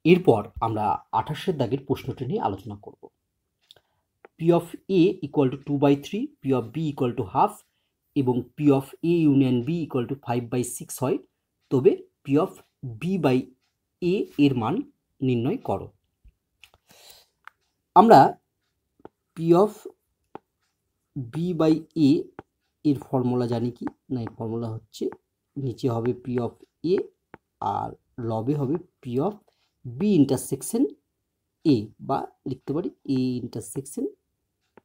এরপর আমরা 28 দাগের প্রশ্নটি নিয়ে আলোচনা করব। P of A equal to 2/3, P of B equal to half এবং P of A union B equal to 5/6 হয়, তবে P of B by A এর মান নির্ণয় করো। আমরা P of B by A এর ফর্মুলা জানি কি না, এর ফর্মুলা হচ্ছে নিচে হবে পি অফ এ আর লবে হবে P of B intersection A, বা লিখতে পারি এ ইন্টারসেকশন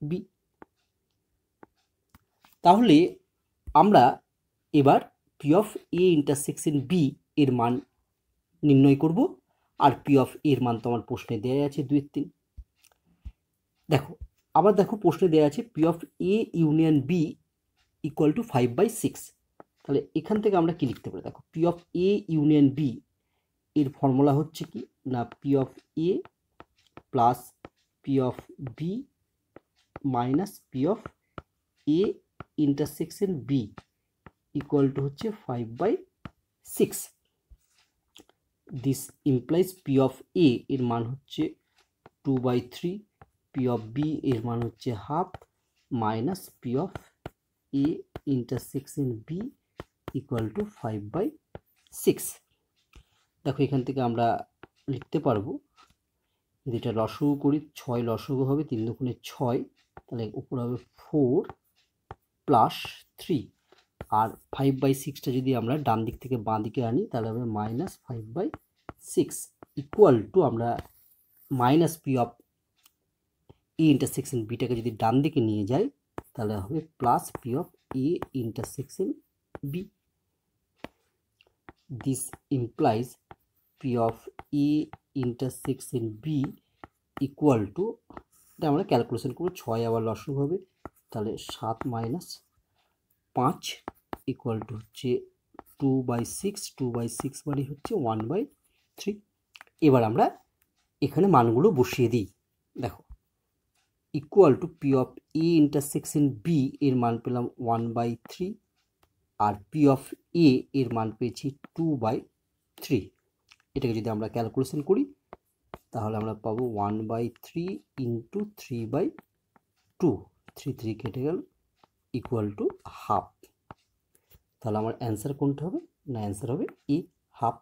বি। তাহলে আমরা এবার P of A intersection B এর মান নির্ণয় করব। আর পি অফ এর মান তো আমার প্রশ্নে দেওয়া আছে 2/3। দেখো আবার দেখো প্রশ্নে দেওয়া আছে P of A union B equal to 5/6। তাহলে এখান থেকে আমরা কি লিখতে পারি, দেখো P of A union B এর ফর্মুলা হচ্ছে কি না, P of A plus P of B minus P of A intersection B equal to হচ্ছে 5/6। This implies P of A এর মান হচ্ছে 2/3, পি অফ বি এর মান হচ্ছে half minus P of A intersection B equal to 5/6। দেখো এখান থেকে আমরা লিখতে পারবো, যদি এটা লসগু করি 6 লসগু হবে 3 দুগুণে 6, তাহলে উপর হবে 4 প্লাস 3, আর 5/6টা যদি আমরা ডান দিক থেকে বাঁ দিকে আনি তাহলে হবে মাইনাস 5/6 ইকুয়াল টু, আমরা minus P of A intersection বিটাকে যদি ডান দিকে নিয়ে যাই তাহলে হবে plus P of A intersection B. This implies P of A intersection B equal to, এটা আমরা ক্যালকুলেশন করবো, 6 আবার লসগু হবে তাহলে 7 মাইনাস 5 ইকুয়াল টু হচ্ছে 2/6, 2/6 মানে হচ্ছে 1/3। এবার আমরা এখানে মানগুলো বসিয়ে দিই। দেখো equal to P of A intersection B এর মান পেলাম 1/3 আর পি অফ এ এর মান পেয়েছি 2/3। এটাকে যদি আমরা ক্যালকুলেশন করি তাহলে আমরা পাবো 1/3 ইন্টু 3/2, 3 কেটে গেল ইকুয়াল টু হাফ। তাহলে আমার অ্যান্সার কোনটা হবে না, অ্যান্সার হবে এ হাফ।